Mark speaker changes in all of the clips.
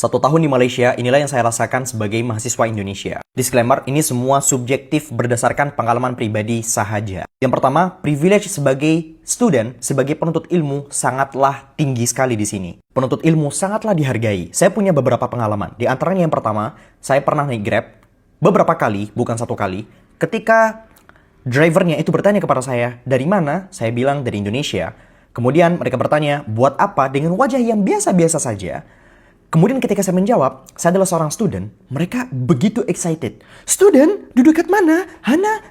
Speaker 1: 1 tahun di Malaysia, inilah yang saya rasakan sebagai mahasiswa Indonesia. Disclaimer, ini semua subjektif berdasarkan pengalaman pribadi sahaja. Yang pertama, privilege sebagai student, sebagai penuntut ilmu, sangatlah tinggi sekali di sini. Penuntut ilmu sangatlah dihargai. Saya punya beberapa pengalaman. Di antaranya yang pertama, saya pernah naik Grab beberapa kali, bukan 1 kali. Ketika drivernya itu bertanya kepada saya, dari mana? Saya bilang dari Indonesia. Kemudian mereka bertanya, buat apa? Dengan wajah yang biasa-biasa saja. Kemudian ketika saya menjawab, saya adalah seorang student, mereka begitu excited. Student? Duduk dekat mana? Hana.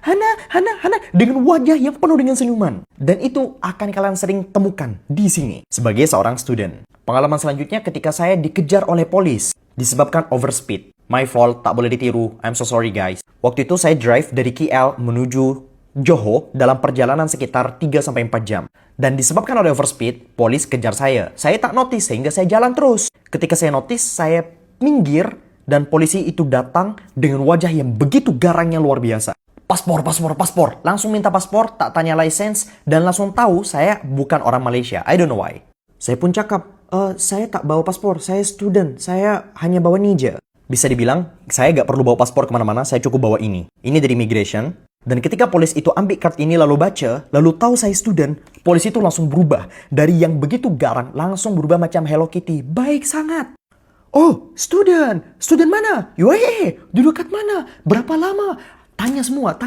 Speaker 1: Dengan wajah yang penuh dengan senyuman. Dan itu akan kalian sering temukan di sini. Sebagai seorang student. Pengalaman selanjutnya ketika saya dikejar oleh polis. Disebabkan overspeed. My fault, tak boleh ditiru. I'm so sorry guys. Waktu itu saya drive dari KL menuju Johor dalam perjalanan sekitar 3-4 jam. Dan disebabkan oleh overspeed, polis kejar saya. Saya tak notice sehingga saya jalan terus. Ketika saya notice, saya minggir dan polisi itu datang dengan wajah yang begitu garangnya luar biasa. Paspor. Langsung minta paspor, tak tanya license, dan langsung tahu saya bukan orang Malaysia. I don't know why. Saya pun cakap, saya tak bawa paspor, saya student, saya hanya bawa Nija. Bisa dibilang, saya gak perlu bawa paspor kemana-mana, saya cukup bawa ini. Ini dari immigration. Dan ketika polis itu ambil card ini lalu baca, lalu tahu saya student, polis itu langsung berubah. Dari yang begitu garang, langsung berubah macam Hello Kitty. Baik sangat. Oh, student. Student mana? Duduk kat mana? Berapa lama? Tanya semua.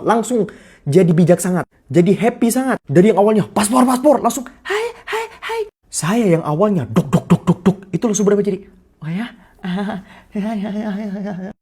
Speaker 1: Langsung jadi bijak sangat. Jadi happy sangat. Dari yang awalnya, paspor. Langsung, hai. Saya yang awalnya, duk. Itu langsung berubah jadi, oh ya?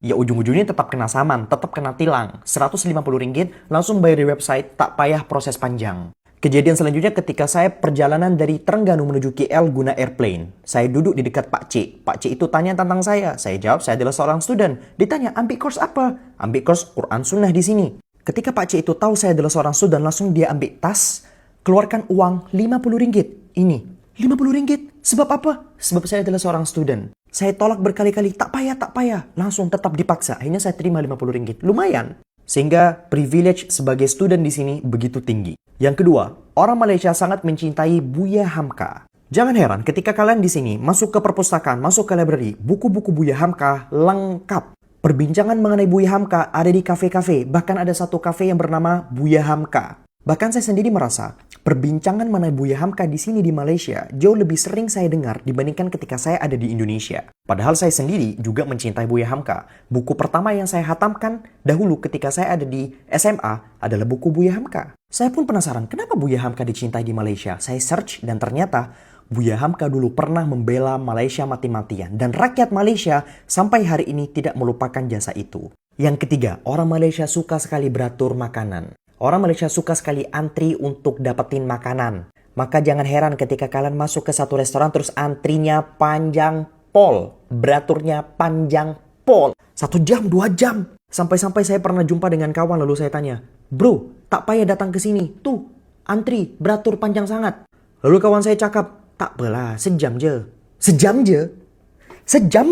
Speaker 1: Ya ujung-ujungnya tetap kena saman, tetap kena tilang. Rp150 langsung bayar di website, tak payah proses panjang. Kejadian selanjutnya ketika saya perjalanan dari Terengganu menuju KL guna airplane. Saya duduk di dekat Pak Cik. Pak Cik itu tanya tentang saya. Saya jawab saya adalah seorang student. Ditanya ambil course apa? Ambil course Quran Sunnah di sini. Ketika Pak Cik itu tahu saya adalah seorang student, langsung dia ambil tas, keluarkan uang Rp50. Ini Rp50. Sebab apa? Sebab saya adalah seorang student. Saya tolak berkali-kali, tak payah. Langsung tetap dipaksa. Akhirnya saya terima Rp50. Lumayan. Sehingga privilege sebagai student di sini begitu tinggi. Yang kedua, orang Malaysia sangat mencintai Buya Hamka. Jangan heran ketika kalian di sini masuk ke perpustakaan, masuk ke library, buku-buku Buya Hamka lengkap. Perbincangan mengenai Buya Hamka ada di kafe-kafe. Bahkan ada satu kafe yang bernama Buya Hamka. Bahkan saya sendiri merasa, perbincangan mengenai Buya Hamka di sini di Malaysia jauh lebih sering saya dengar dibandingkan ketika saya ada di Indonesia. Padahal saya sendiri juga mencintai Buya Hamka. Buku pertama yang saya hatamkan dahulu ketika saya ada di SMA adalah buku Buya Hamka. Saya pun penasaran, kenapa Buya Hamka dicintai di Malaysia? Saya search dan ternyata Buya Hamka dulu pernah membela Malaysia mati-matian. Dan rakyat Malaysia sampai hari ini tidak melupakan jasa itu. Yang ketiga, orang Malaysia suka sekali beratur makanan. Orang Malaysia suka sekali antri untuk dapetin makanan. Maka jangan heran ketika kalian masuk ke satu restoran terus antrinya panjang pol. Beraturnya panjang pol. 1 jam, 2 jam. Sampai-sampai saya pernah jumpa dengan kawan lalu saya tanya, bro, tak payah datang ke sini. Tuh, antri, beratur panjang sangat. Lalu kawan saya cakap, tak apalah, sejam je. Sejam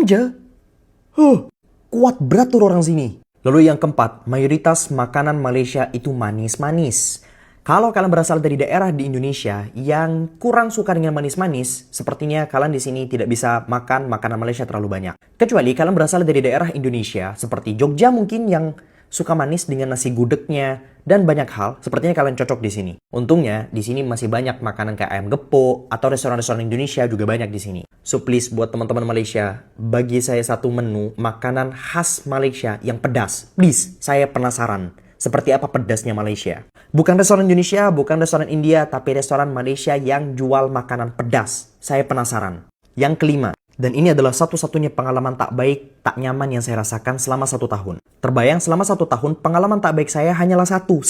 Speaker 1: je? Kuat beratur orang sini. Lalu yang keempat, mayoritas makanan Malaysia itu manis-manis. Kalau kalian berasal dari daerah di Indonesia yang kurang suka dengan manis-manis, sepertinya kalian di sini tidak bisa makan makanan Malaysia terlalu banyak. Kecuali kalian berasal dari daerah Indonesia seperti Jogja mungkin yang suka manis dengan nasi gudegnya dan banyak hal, sepertinya kalian cocok di sini. Untungnya di sini masih banyak makanan kayak ayam gepuk atau restoran-restoran Indonesia juga banyak di sini. So please buat teman-teman Malaysia, bagi saya satu menu makanan khas Malaysia yang pedas. Please, saya penasaran. Seperti apa pedasnya Malaysia? Bukan restoran Indonesia, bukan restoran India, tapi restoran Malaysia yang jual makanan pedas. Saya penasaran. Yang kelima, dan ini adalah satu-satunya pengalaman tak baik, tak nyaman yang saya rasakan selama 1 tahun. Terbayang selama 1 tahun, pengalaman tak baik saya hanyalah satu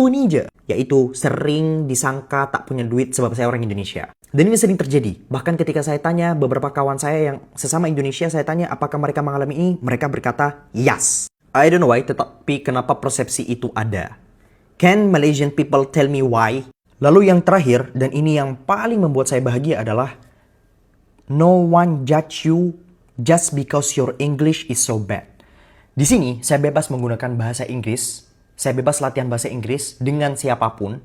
Speaker 1: nih aja. Yaitu sering disangka tak punya duit sebab saya orang Indonesia. Dan ini sering terjadi. Bahkan ketika saya tanya beberapa kawan saya yang sesama Indonesia, saya tanya apakah mereka mengalami ini, mereka berkata, yes. I don't know why, tetapi kenapa persepsi itu ada? Can Malaysian people tell me why? Lalu yang terakhir, dan ini yang paling membuat saya bahagia adalah no one judge you just because your English is so bad. Di sini, saya bebas menggunakan bahasa Inggris. Saya bebas latihan bahasa Inggris dengan siapapun.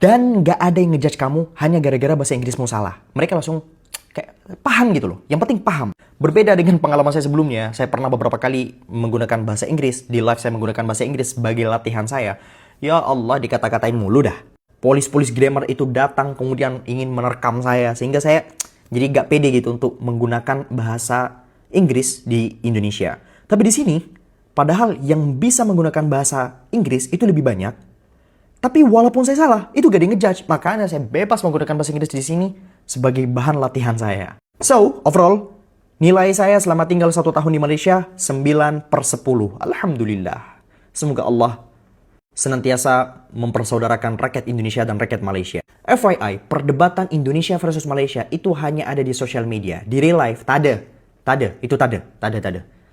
Speaker 1: Dan gak ada yang ngejudge kamu hanya gara-gara bahasa Inggrismu salah. Mereka langsung kayak, paham gitu loh. Yang penting paham. Berbeda dengan pengalaman saya sebelumnya, saya pernah beberapa kali menggunakan bahasa Inggris. Di live saya menggunakan bahasa Inggris sebagai latihan saya. Ya Allah, dikata-katain mulu dah. Polis-polis grammar itu datang kemudian ingin menerkam saya. Sehingga saya jadi gak pede gitu untuk menggunakan bahasa Inggris di Indonesia. Tapi di sini, padahal yang bisa menggunakan bahasa Inggris itu lebih banyak. Tapi walaupun saya salah, itu gak di ngejudge. Makanya saya bebas menggunakan bahasa Inggris di sini sebagai bahan latihan saya. So, overall, nilai saya selama tinggal 1 tahun di Malaysia 9/10. Alhamdulillah. Semoga Allah senantiasa mempersaudarakan rakyat Indonesia dan rakyat Malaysia. FYI, perdebatan Indonesia versus Malaysia itu hanya ada di sosial media. Di real life, tak ada.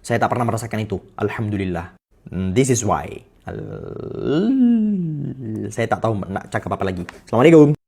Speaker 1: Saya tak pernah merasakan itu. Alhamdulillah. This is why. Saya tak tahu nak cakap apa lagi. Assalamualaikum.